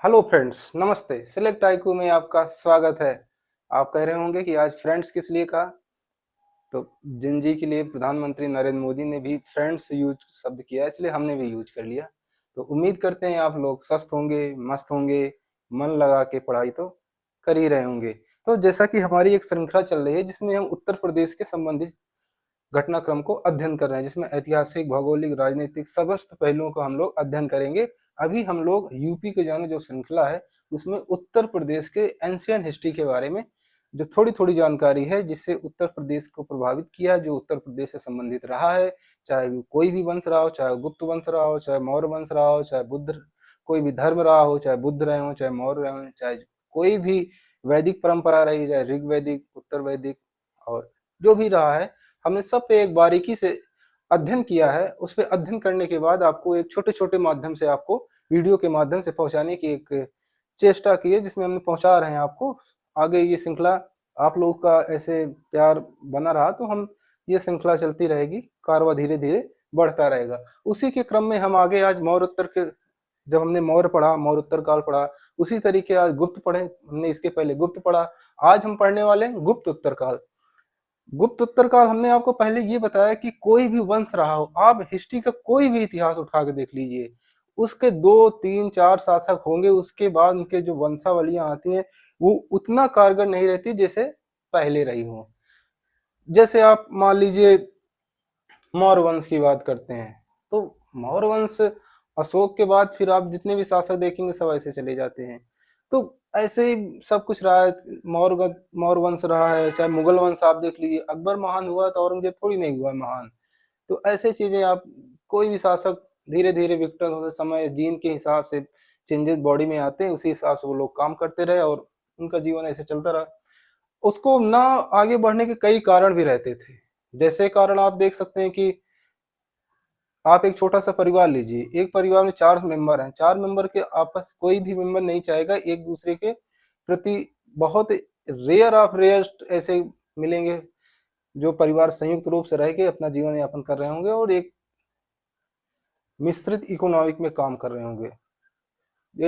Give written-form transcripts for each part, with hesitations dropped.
Hello friends, नमस्ते। Select IQ में आपका स्वागत है। आप कह रहे होंगे कि आज फ्रेंड्स किस लिए कहा? तो जिन जी के लिए प्रधानमंत्री नरेंद्र मोदी ने भी फ्रेंड्स यूज शब्द किया, इसलिए हमने भी यूज कर लिया। तो उम्मीद करते हैं आप लोग स्वस्थ होंगे, मस्त होंगे, मन लगा के पढ़ाई तो कर ही रहे होंगे। तो जैसा कि हमारी एक श्रृंखला चल रही है जिसमें हम उत्तर प्रदेश के संबंधित घटनाक्रम को अध्ययन कर रहे हैं, जिसमें ऐतिहासिक, भौगोलिक, राजनीतिक समस्त पहलुओं का हम लोग अध्ययन करेंगे। अभी हम लोग यूपी के जाने जो श्रृंखला है उसमें उत्तर प्रदेश के एंशियंट हिस्ट्री के बारे में जो थोड़ी-थोड़ी जानकारी है, जिससे उत्तर प्रदेश को प्रभावित किया, जो उत्तर प्रदेश से संबंधित रहा है, चाहे वो कोई भी वंश रहा हो, चाहे गुप्त वंश रहा हो, चाहे मौर्य वंश रहा हो, चाहे बुद्ध कोई भी धर्म रहा हो, चाहे बुद्ध रहे हों, चाहे मौर्य रहे हों, चाहे कोई भी वैदिक परंपरा रही, चाहे ऋग्वैदिक, उत्तर वैदिक और जो भी रहा है, हमने सब पे एक बारीकी से अध्ययन किया है। उस पे अध्ययन करने के बाद आपको एक छोटे-छोटे माध्यम से आपको वीडियो के माध्यम से पहुँचाने की एक चेष्टा की है, जिसमें हम पहुँचा रहे हैं आपको। आगे ये श्रृंखला आप लोगों का ऐसे प्यार बना रहा तो हम ये श्रृंखला चलती रहेगी, कारवां धीरे-धीरे बढ़ता रहेगा। उसी के क्रम में हम आगे आज मौर्योत्तर के जब हमने मौर्य पढ़ा, मौर्योत्तर काल पढ़ा, उसी तरीके आज गुप्त पढ़े, हमने इसके पहले गुप्त पढ़ा। आज हम पढ़ने वाले हैं गुप्त उत्तर काल। गुप्त उत्तर काल हमने आपको पहले ये बताया कि कोई भी वंश रहा हो, आप हिस्ट्री का कोई भी इतिहास उठा के देख लीजिए, उसके 2, 3, 4 शासक होंगे, उसके बाद उनके जो वंशावलियां आती हैं, वो उतना कारगर नहीं रहती जैसे पहले रही हो। जैसे आप मान लीजिए मौर्य वंश की बात करते हैं, तो मौर्य वंश अशोक के बाद फिर आप जितने भी शासक देखेंगे सब ऐसे चले जाते हैं। तो ऐसे ही सब कुछ रहा है, मौर्य वंश रहा है, चाहे मुगल वंश आप देख लीजिए, अकबर महान हुआ तो औरंगजेब थोड़ी नहीं हुआ महान। तो ऐसे चीजें आप कोई भी शासक धीरे-धीरे विघटन होते समय जीन के हिसाब से चेंजेस बॉडी में आते हैं, उसी हिसाब से वो लोग काम करते रहे और उनका जीवन ऐसे चलता रहा। उसको ना आगे बढ़ने के कई कारण भी रहते थे। जैसे कारण आप देख सकते हैं कि आप एक छोटा-सा परिवार लीजिए, एक परिवार में 4 मेंबर हैं, 4 मेंबर के आपस कोई भी मेंबर नहीं चाहेगा एक-दूसरे के प्रति बहुत रेयर ऑफ रेयरस्ट ऐसे मिलेंगे, जो परिवार संयुक्त रूप से रह के अपना जीवन यापन कर रहे होंगे और एक मिश्रित इकोनॉमिक में काम कर रहे होंगे।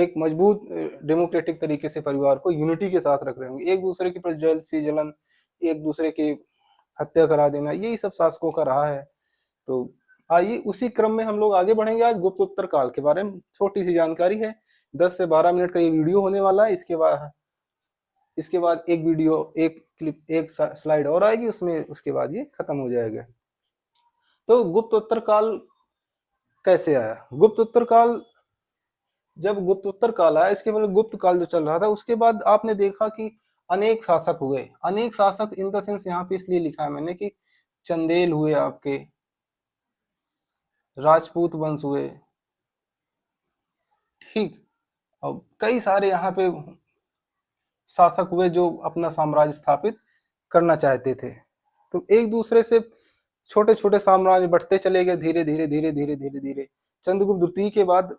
एक मजबूत डेमोक्रेटिक तरीके से परिवार को यूनिटी के साथ रख रहे होंगे। एक-दूसरे के प्रति जेलसी, जलन, एक-दूसरे की हत्या करा देना, यही सब शासकों का रहा है। तो आइए उसी क्रम में हम लोग आगे बढ़ेंगे। आज गुप्तोत्तर काल के बारे में छोटी-सी जानकारी है। 10 से 12 मिनट का ये वीडियो होने वाला है। इसके बाद एक वीडियो, एक क्लिप, एक स्लाइड और आएगी, उसमें उसके बाद ये खत्म हो जाएगा। तो गुप्तोत्तर काल कैसे आया? गुप्तोत्तर काल जब गुप्तोत्तर काल आया, इसके पहले गुप्त काल जो चल रहा था, उसके बाद आपने देखा कि अनेक शासक हुए। अनेक शासक इन द सेंस यहाँ पे इसलिए लिखा है मैंने कि चंदेल हुए आपके, राजपूत वंश हुए, ठीक। अब कई सारे यहाँ पे शासक हुए जो अपना साम्राज्य स्थापित करना चाहते थे। तो एक दूसरे से छोटे-छोटे साम्राज्य बढ़ते चले गए धीरे-धीरे, धीरे-धीरे, धीरे-धीरे। चंद्रगुप्त द्वितीय के बाद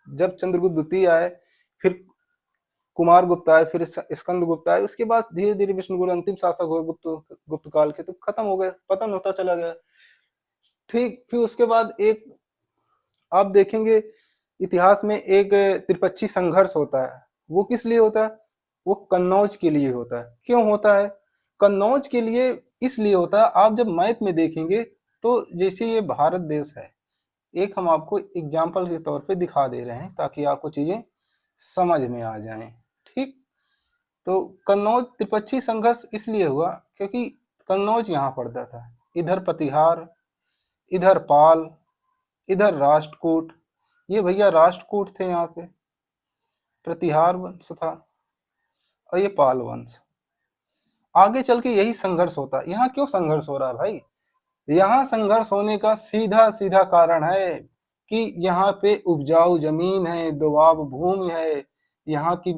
जब चंद्रगुप्त द्वितीय आए, फिर कुमार गुप्त आए, फिर स्कंद गुप्त आए, उसके बाद धीरे-धीरे विष्णुगुप्त अंतिम शासक हुए गुप्त गुप्त काल के, तो खत्म हो गए, पतन होता चला गया। ठीक, फिर उसके बाद एक आप देखेंगे इतिहास में एक त्रिपक्षी संघर्ष होता है। वो किस लिए होता है? वो कन्नौज के लिए होता है। क्यों होता है? कन्नौज के लिए इसलिए होता है, आप जब मैप में देखेंगे तो जैसे ये भारत देश है, एक हम आपको एग्जाम्पल के तौर पे दिखा दे रहे हैं ताकि आपको चीजें समझ में आ जाएं। ठीक, तो कन्नौज त्रिपक्षी संघर्ष इसलिए हुआ क्योंकि कन्नौज यहाँ पड़ता था, इधर प्रतिहार, इधर पाल, इधर राष्ट्रकूट। ये भैया राष्ट्रकूट थे यहाँ पे, प्रतिहार वंश था और ये पाल वंश। आगे चल के यही संघर्ष होता है। यहाँ क्यों संघर्ष हो रहा है भाई? यहाँ संघर्ष होने का सीधा सीधा कारण है कि यहाँ पे उपजाऊ जमीन है, दोआब भूमि है, यहाँ की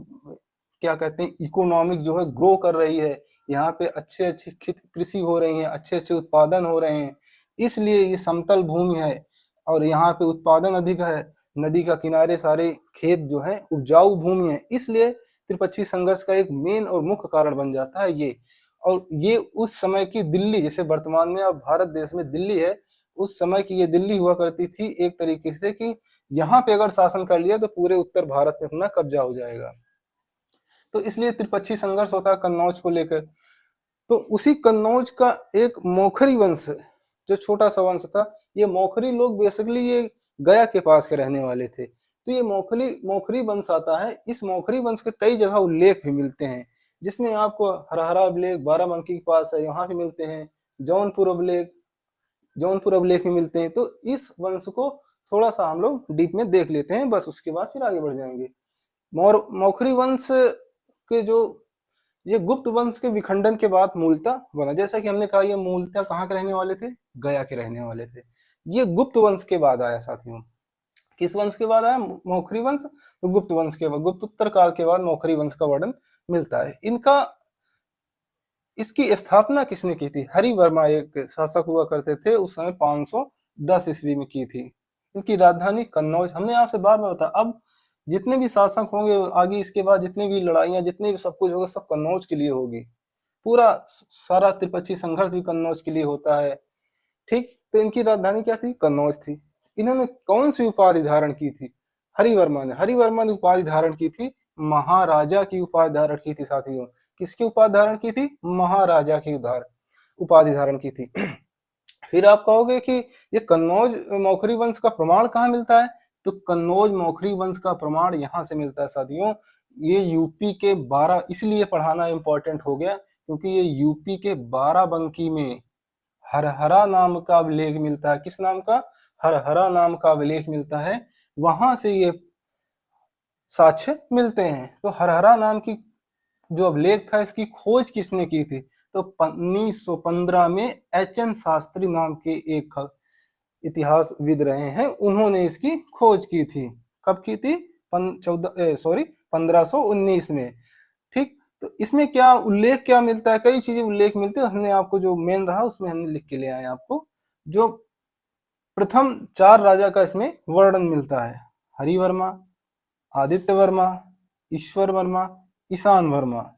क्या कहते हैं इकोनॉमिक जो है ग्रो कर रही है, यहाँ पे अच्छे अच्छे कृषि हो रही है, अच्छे अच्छे उत्पादन हो रहे हैं, इसलिए ये समतल भूमि है और यहाँ पे उत्पादन अधिक है। नदी का किनारे सारे खेत जो है उपजाऊ भूमि है, इसलिए त्रिपक्षी संघर्ष का एक मेन और मुख्य कारण बन जाता है ये। और ये उस समय की दिल्ली, जैसे वर्तमान में अब भारत देश में दिल्ली है, उस समय की ये दिल्ली हुआ करती थी एक तरीके से कि यहाँ पे अगर शासन कर लिया तो पूरे उत्तर भारत में अपना कब्जा हो जाएगा। तो इसलिए त्रिपक्षीय संघर्ष होता है कन्नौज को लेकर। तो उसी कन्नौज का एक मोखरी वंश, जो छोटा सा वंश था, ये मोखरी लोग बेसिकली ये गया के पास के रहने वाले थे। तो ये मोखरी वंश आता है। इस मोखरी वंश के कई जगह उल्लेख भी मिलते हैं, जिसमें आपको हरहरा अभिलेख बाराबंकी के पास है, यहाँ भी मिलते हैं। जौनपुर अभिलेख में मिलते हैं। तो इस वंश को थोड़ा सा हम लोग डीप में देख लेते हैं, बस उसके बाद फिर आगे बढ़ जाएंगे। मोखरी वंश के जो ये गुप्त वंश के विखंडन के बाद मूलतः बना, जैसा कि हमने कहा ये मूलतः कहाँ के रहने वाले थे, गया के रहने वाले थे। ये गुप्त वंश के बाद आया साथियों। किस वंश के बाद आया? मोखरी वंश। तो गुप्त वंश के बाद, गुप्त उत्तर काल के बाद मोखरी वंश का वर्णन मिलता है। इसकी स्थापना किसने की थी? हरिवर्मा एक शासक हुआ करते थे, उस समय 510 ईस्वी में की थी। इनकी राजधानी कन्नौज। हमने आपसे बार बार बताया, अब जितने भी शासक होंगे आगे, इसके बाद जितनी भी लड़ाइयां, जितने भी सब कुछ होगा, सब कन्नौज के लिए होगी। पूरा सारा त्रिपक्षीय संघर्ष भी कन्नौज के लिए होता है। ठीक, तो इनकी राजधानी क्या थी? कन्नौज थी। इन्होंने कौन सी उपाधि धारण की थी? हरिवर्मा ने उपाधि धारण की थी, महाराजा की उपाधि धारण की थी साथियों। किसकी उपाधि धारण की थी? महाराजा की उपाधि धारण की थी। फिर आप कहोगे कि ये कन्नौज मोखरी वंश का प्रमाण कहाँ मिलता है? तो कन्नौज मोखरी वंश का प्रमाण यहाँ से मिलता है साथियों। ये यूपी के 12, इसलिए पढ़ाना इंपॉर्टेंट हो गया क्योंकि ये यूपी के बाराबंकी में हरहरा नाम का अभिलेख मिलता है। किस नाम का? हरहरा नाम का अभिलेख मिलता है। वहां से ये साक्ष्य मिलते हैं। तो हरहरा नाम की जो अभिलेख था, इसकी खोज किसने की थी? तो 1915 में एच.एन. शास्त्री नाम के एक इतिहासविद रहे हैं, उन्होंने इसकी खोज की थी। कब की थी? 1519 में। ठीक, तो इसमें क्या उल्लेख क्या मिलता है? कई चीजें उल्लेख मिलती है। हमने आपको जो मेन रहा उसमें हमने लिख के ले आए आपको। जो प्रथम 4 राजा का इसमें वर्णन मिलता है, हरिवर्मा, आदित्य वर्मा, ईश्वर वर्मा, ईशान वर्मा।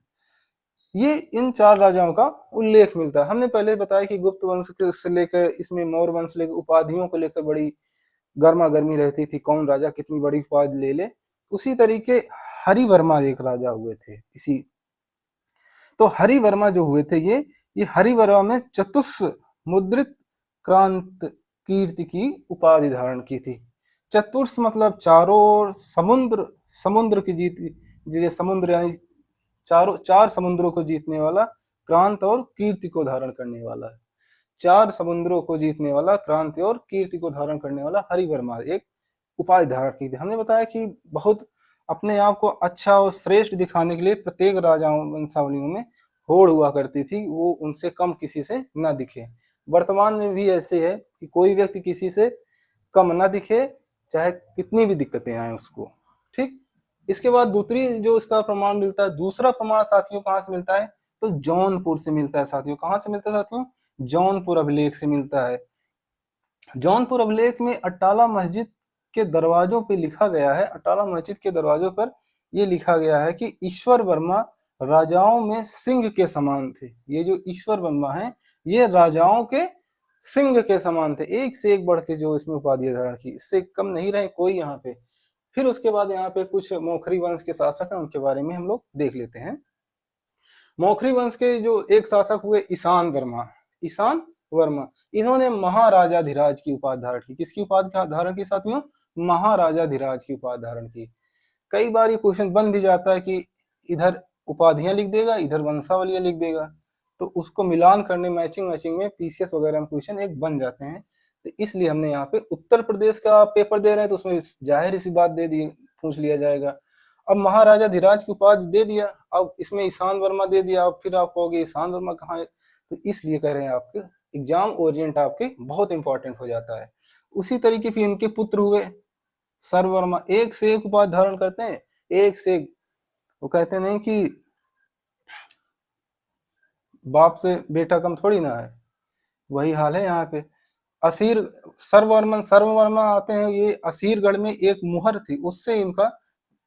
ये इन 4 राजाओं का उल्लेख मिलता है। हमने पहले बताया कि गुप्त वंश से लेकर इसमें मौर्य वंश लेकर उपाधियों को लेकर बड़ी गर्मा गर्मी रहती थी, कौन राजा कितनी बड़ी उपाधि ले ले। उसी तरीके हरिवर्मा एक राजा हुए थे। इसी तो हरिवर्मा जो हुए थे, ये हरिवर्मा में चतुष्मुद्रित क्रांत कीर्ति की उपाधि धारण की थी। चतुर्स मतलब चारों ओर, समुद्र की जीत, समुद्र यानी चार समुद्रों को जीतने वाला, क्रांत और कीर्ति को धारण करने वाला है। 4 समुद्रों को जीतने वाला, क्रांति और कीर्ति को धारण करने वाला हरिवर्मा एक उपाधि धारण की थी। हमने बताया कि बहुत अपने आप को अच्छा और श्रेष्ठ दिखाने के लिए प्रत्येक राजाओं वंशावलियों में होड़ हुआ करती थी, वो उनसे कम किसी से न दिखे। वर्तमान में भी ऐसे है कि कोई व्यक्ति किसी से कम न दिखे, चाहे कितनी भी दिक्कतें आए उसको। ठीक, इसके बाद दूसरी जो इसका प्रमाण मिलता है, दूसरा प्रमाण साथियों कहाँ से मिलता है? तो जौनपुर से मिलता है साथियों। कहाँ से मिलता है साथियों? जौनपुर अभिलेख से मिलता है। जौनपुर अभिलेख में अट्टाला मस्जिद के दरवाजों पे लिखा गया है, अट्टाला मस्जिद के दरवाजों पर ये लिखा गया है कि ईश्वर वर्मा राजाओं में सिंह के समान थे। ये जो ईश्वर वर्मा है, ये राजाओं के सिंह के समान थे। एक से एक बढ़ के जो इसमें उपाधि धारण की, इससे कम नहीं रहे कोई यहाँ पे। फिर उसके बाद यहाँ पे कुछ मोखरी वंश के शासक हैं, उनके बारे में हम लोग देख लेते हैं। मोखरी वंश के जो एक शासक हुए ईशान वर्मा, इन्होंने महाराजाधिराज की उपाधि धारण की। किसकी उपाधि धारण की साथियों? महाराजाधिराज की उपाधि धारण की। कई बार ये क्वेश्चन बन भी जाता है कि इधर उपाधियां लिख देगा, इधर वंशावलियां लिख देगा, तो उसको मिलान करने मैचिंग में पीसीएस वगैरह में क्वेश्चन एक बन जाते हैं। तो इसलिए हमने यहाँ पे उत्तर प्रदेश का पेपर दे रहे हैं तो उसमें जाहिर सी बात पूछ लिया जाएगा। अब महाराजाधिराज की उपाधि दे दिया, अब इसमें ईशान वर्मा दे दिया, अब फिर आप कहोगे ईशान वर्मा कहाँ है? तो इसलिए कह रहे हैं आपके एग्जाम ओरिएंट आपके बहुत इंपॉर्टेंट हो जाता है। उसी तरीके फिर इनके पुत्र हुए सर्ववर्मा, एक से एक उपाधि धारण करते हैं, एक से एक। वो कहते नहीं कि बाप से बेटा कम थोड़ी ना है, वही हाल है यहाँ पे। सर्ववर्मा आते हैं, ये असीरगढ़ में एक मुहर थी, उससे इनका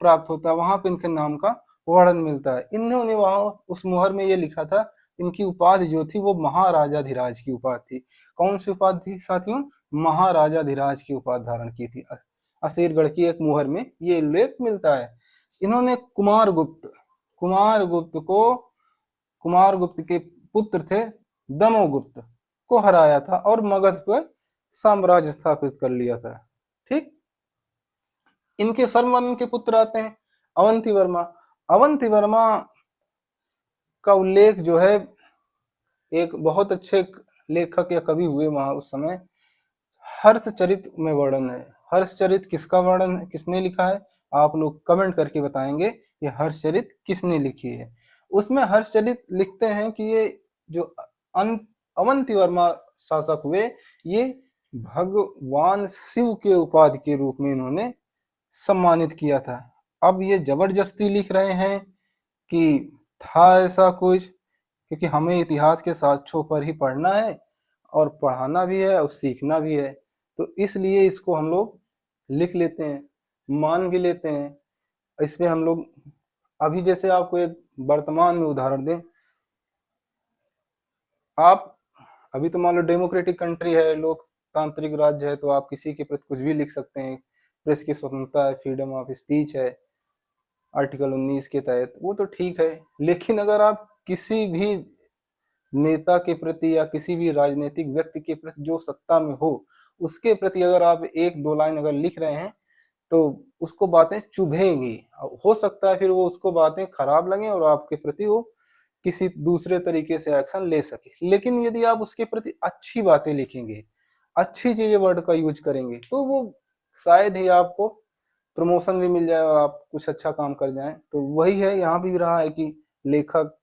प्राप्त होता है, वहां पे इनके नाम का वर्णन मिलता है। इन्होंने वहां उस मुहर में ये लिखा था, इनकी उपाधि जो थी वो महाराजाधिराज की उपाधि थी। कौन सी उपाधि थी साथियों? महाराजाधिराज की उपाधि धारण की थी। असीरगढ़ की एक मुहर में ये उल्लेख मिलता है। इन्होंने कुमारगुप्त के पुत्र थे दमोगुप्त को हराया था और मगध पर साम्राज्य स्थापित कर लिया था। ठीक, इनके सरमन के पुत्र आते हैं अवंती वर्मा। अवंती वर्मा का उल्लेख जो है एक बहुत अच्छे लेखक या कवि हुए वहां उस समय, हर्षचरित में वर्णन है। हर्षचरित किसका वर्णन है, किसने लिखा है? आप लोग कमेंट करके बताएंगे ये हर्षचरित किसने लिखी है। उसमें हर्षचरित लिखते हैं कि ये जो अवंती वर्मा शासक हुए, ये भगवान शिव के उपाधि के रूप में इन्होंने सम्मानित किया था। अब ये जबरदस्ती लिख रहे हैं कि था ऐसा कुछ, क्योंकि हमें इतिहास के साक्ष्यों पर ही पढ़ना है और पढ़ाना भी है और सीखना भी है, तो इसलिए इसको हम लोग लिख लेते हैं, मान भी लेते हैं। इसमें हम लोग अभी जैसे आपको एक वर्तमान में उदाहरण दें, आप अभी तो मान लो डेमोक्रेटिक कंट्री है, लोकतांत्रिक राज्य है, तो आप किसी के प्रति कुछ भी लिख सकते हैं, प्रेस की स्वतंत्रता है, फ्रीडम ऑफ स्पीच है आर्टिकल 19 के तहत, वो तो ठीक है। लेकिन अगर आप किसी भी नेता के प्रति या किसी भी राजनीतिक व्यक्ति के प्रति जो सत्ता में हो, उसके प्रति अगर आप एक दो लाइन अगर लिख रहे हैं तो उसको बातें चुभेंगी। हो सकता है फिर वो उसको बातें खराब लगे और आपके प्रति वो किसी दूसरे तरीके से एक्शन ले सके। लेकिन यदि आप उसके प्रति अच्छी बातें लिखेंगे, अच्छी चीजें वर्ड का यूज करेंगे, तो वो शायद ही आपको प्रमोशन भी मिल जाए और आप कुछ अच्छा काम कर जाएं। तो वही है, यहाँ भी रहा है कि लेखक,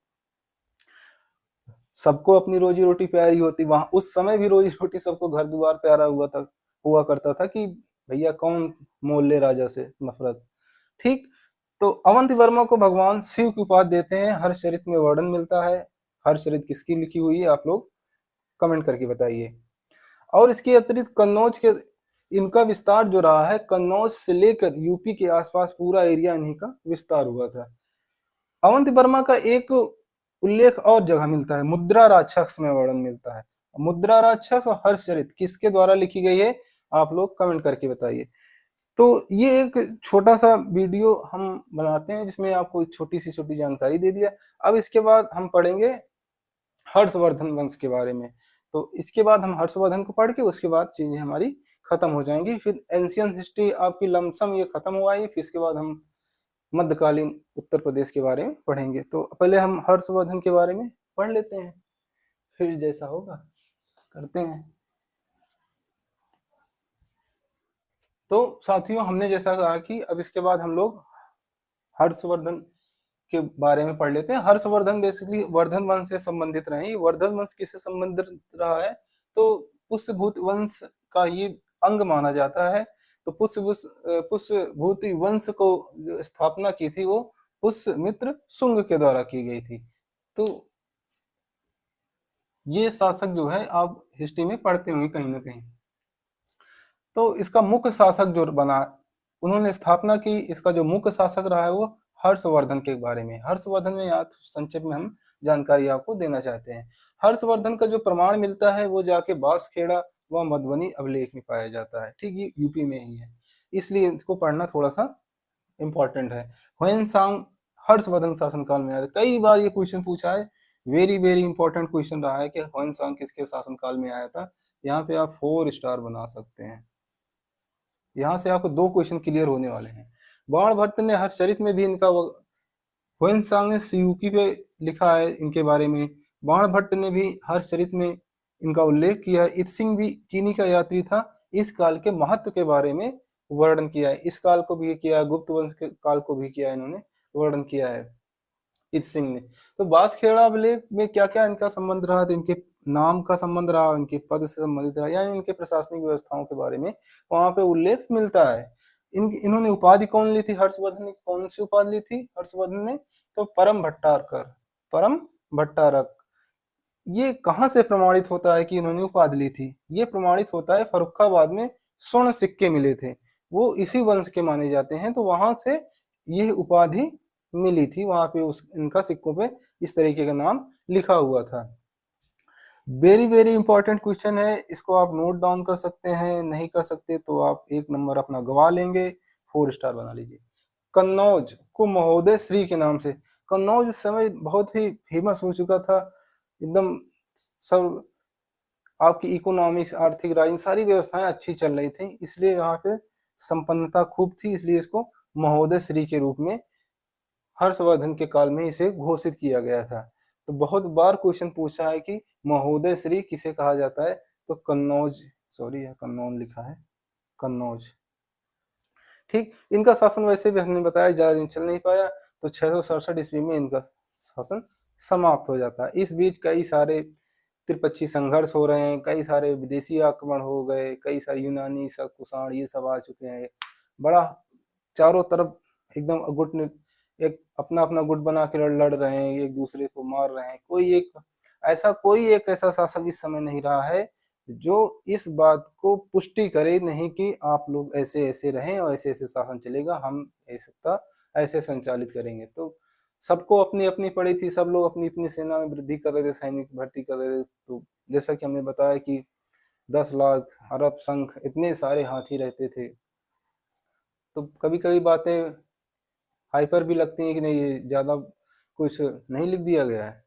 सबको अपनी रोजी रोटी प्यारी होती, वहां उस समय भी रोजी रोटी सबको घर द्वार प्यारा हुआ करता था कि भैया कौन मोल ले राजा से नफरत। ठीक, तो अवंती वर्मा को भगवान शिव की उपाधि देते हैं, हर्षचरित में वर्णन मिलता है। हर्षचरित किसकी लिखी हुई है आप लोग कमेंट करके बताइए। और इसके अतिरिक्त कन्नौज के, इनका विस्तार जो रहा है, कन्नौज से लेकर यूपी के आसपास पूरा एरिया इन्हीं का विस्तार हुआ था। अवंती वर्मा का एक उल्लेख और जगह मिलता है, मुद्रा राक्षस में वर्णन मिलता है। मुद्रा राक्षस और हर्षचरित किसके द्वारा लिखी गई है आप लोग कमेंट करके बताइए। तो ये एक छोटा सा वीडियो हम बनाते हैं जिसमें आपको छोटी सी जानकारी दे दिया। अब इसके बाद हम पढ़ेंगे हर्षवर्धन वंश के बारे में। तो इसके बाद हम हर्षवर्धन को पढ़ के उसके बाद चीजें हमारी खत्म हो जाएंगी। फिर एंशियंट हिस्ट्री आपकी लमसम ये खत्म हुआ है, फिर इसके बाद हम मध्यकालीन उत्तर प्रदेश के बारे में पढ़ेंगे। तो पहले हम हर्षवर्धन के बारे में पढ़ लेते हैं, फिर जैसा होगा करते हैं। तो साथियों, हमने जैसा कहा कि अब इसके बाद हम लोग हर्षवर्धन के बारे में पढ़ लेते हैं। हर्षवर्धन बेसिकली वर्धन वंश से संबंधित रहे। वर्धन वंश किससे संबंधित रहा है? तो पुष्यभूत वंश का ये अंग माना जाता है। तो पुष्यभूति वंश को जो स्थापना की थी वो पुष्यमित्र शुंग के द्वारा की गई थी। तो ये शासक जो है आप हिस्ट्री में पढ़ते होंगे कहीं ना कहीं। तो इसका मुख्य शासक जो बना, उन्होंने स्थापना की, इसका जो मुख्य शासक रहा है वो हर्षवर्धन के बारे में। हर्षवर्धन में यहाँ संक्षेप में हम जानकारी आपको देना चाहते हैं। हर्षवर्धन का जो प्रमाण मिलता है वो जाके बांसखेड़ा व मधुबनी अभिलेख में पाया जाता है। ठीक, ये यूपी में ही है, इसलिए इसको पढ़ना थोड़ा सा इंपॉर्टेंट है। ह्वेनसांग हर्षवर्धन शासनकाल में आया था। कई बार ये क्वेश्चन पूछा है, वेरी वेरी इंपॉर्टेंट क्वेश्चन रहा है कि ह्वेनसांग किसके शासनकाल में आया था। यहाँ पे आप 4 स्टार बना सकते हैं। यहाँ से आपको 2 क्वेश्चन क्लियर होने वाले हैं। बाणभट्ट ने हर्षचरित में भी इनका ह्वेनसांग ने सियूकी पे लिखा है इनके बारे में। बाणभट्ट ने भी हर्षचरित में इनका उल्लेख किया है। इत्सिंग भी चीनी का यात्री था, इस काल के महत्व के बारे में वर्णन किया है। इस काल को भी किया है, गुप्त वंश के काल को भी किया है, इन्होंने वर्णन किया है इत्सिंग ने। तो बांसखेड़ा अभिलेख में क्या क्या इनका संबंध रहा? तो इनके नाम का संबंध रहा, इनके पद से संबंधित रहा, या इनके प्रशासनिक व्यवस्थाओं के बारे में वहां पे उल्लेख मिलता है। इन्होंने उपाधि कौन ली थी? हर्षवर्धन ने कौन सी उपाधि ली थी हर्षवर्धन ने? तो परम भट्टारकर, परम भट्टारक। ये कहां से प्रमाणित होता है कि इन्होंने उपाधि ली थी? ये प्रमाणित होता है फर्रुखाबाद में स्वर्ण सिक्के मिले थे, वो इसी वंश के माने जाते हैं, तो वहां से यह उपाधि मिली थी, वहां पे उस इनका सिक्कों पे इस तरीके का नाम लिखा हुआ था। वेरी वेरी इंपॉर्टेंट क्वेश्चन है, इसको आप नोट डाउन कर सकते हैं, नहीं कर सकते तो आप 1 नंबर अपना गवा लेंगे, 4 स्टार बना लीजिए। कन्नौज को महोदय श्री के नाम से, कन्नौज उस समय बहुत ही फेमस हो चुका था, एकदम सब आपकी इकोनॉमिक्स, आर्थिक राजनीति सारी व्यवस्थाएं अच्छी चल रही थी, इसलिए यहाँ पे संपन्नता खूब थी, इसलिए इसको महोदय श्री के रूप में हर्षवर्धन के काल में इसे घोषित किया गया था। तो बहुत बार क्वेश्चन पूछा है कि महोदय श्री किसे कहा जाता है, तो कन्नौज, सॉरी कन्नौज लिखा है, कन्नौज। ठीक, इनका शासन वैसे भी हमने बताया ज्यादा दिन चल नहीं पाया, तो 667 ईस्वी में इनका शासन समाप्त हो जाता है। इस बीच कई सारे त्रिपक्षीय संघर्ष हो रहे हैं, कई सारे विदेशी आक्रमण हो गए, कई सारे यूनानी सब कुषाण ये सब आ चुके हैं, बड़ा चारों तरफ एकदम गुट ने एक अपना अपना गुट बना के लड़ रहे हैं, एक दूसरे को मार रहे हैं। कोई एक ऐसा शासक इस समय नहीं रहा है जो इस बात को पुष्टि करे नहीं कि आप लोग ऐसे ऐसे रहें और ऐसे ऐसे शासन चलेगा, हम सत्ता ऐसे संचालित करेंगे। तो सबको अपनी अपनी पड़ी थी, सब लोग अपनी अपनी सेना में वृद्धि कर रहे थे, सैनिक भर्ती कर रहे थे। तो जैसा कि हमने बताया कि 10 लाख अरब संख इतने सारे हाथी रहते थे, तो कभी कभी बातें हाइपर भी लगती हैं कि नहीं ये ज्यादा कुछ नहीं लिख दिया गया है।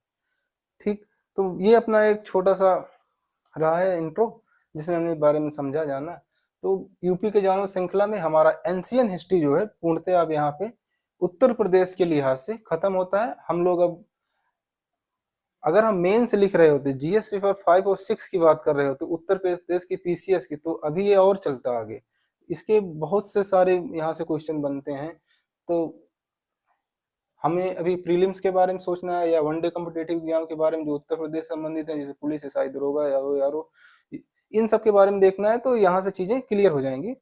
ठीक, तो ये अपना एक छोटा सा रहा है इंट्रो, जिसमें हमने बारे में समझा जाना। तो यूपी के जानवर श्रृंखला में हमारा एंशियन हिस्ट्री जो है पूर्णतः अब यहाँ पे उत्तर प्रदेश के लिहाज से खत्म होता है। हम लोग अब अगर हम मेन से लिख रहे होते, जीएस पेपर 5 और 6 की बात कर रहे होते उत्तर प्रदेश की पीसीएस की, तो अभी ये और चलता आगे, इसके बहुत से सारे यहाँ से क्वेश्चन बनते हैं। तो हमें अभी प्रीलिम्स के बारे में सोचना है या वनडे कॉम्पिटेटिव एग्जाम के बारे में जो उत्तर प्रदेश संबंधित है, जैसे पुलिस, एसआई, दरोगा, यारो, इन सब के बारे में देखना है, तो यहाँ से चीजें क्लियर हो जाएंगी।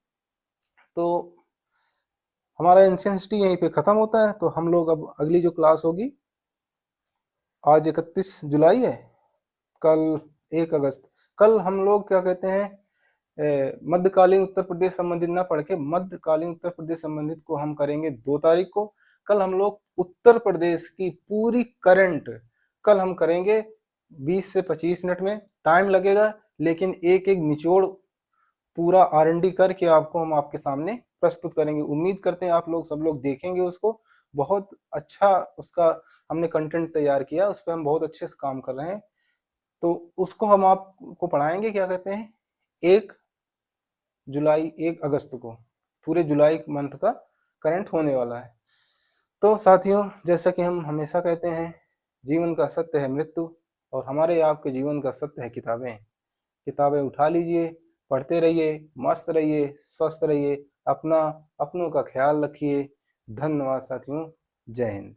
तो हमारा एंशियंट हिस्ट्री यहीं पे खत्म होता है। तो हम लोग अब अगली जो क्लास होगी, आज 31 जुलाई है, कल 1 अगस्त, कल हम लोग क्या कहते हैं मध्यकालीन उत्तर प्रदेश संबंधित ना पढ़ के मध्यकालीन उत्तर प्रदेश संबंधित को हम करेंगे 2 तारीख को। कल हम लोग उत्तर प्रदेश की पूरी करंट कल हम करेंगे 20 से 25 मिनट में, टाइम लगेगा, लेकिन एक एक निचोड़ पूरा R&D करके आपको हम आपके सामने प्रस्तुत करेंगे। उम्मीद करते हैं आप लोग सब लोग देखेंगे उसको, बहुत अच्छा उसका हमने कंटेंट तैयार किया, उस पर हम बहुत अच्छे से काम कर रहे हैं। तो उसको हम आपको पढ़ाएंगे, क्या कहते हैं, 1 जुलाई 1 अगस्त को पूरे जुलाई मंथ का करंट होने वाला है। तो साथियों, जैसा कि हम हमेशा कहते हैं, जीवन का सत्य है मृत्यु और हमारे आपके जीवन का सत्य है किताबें। किताबें उठा लीजिए, पढ़ते रहिए, मस्त रहिए, स्वस्थ रहिए, अपना अपनों का ख्याल रखिए। धन्यवाद साथियों, जय हिंद।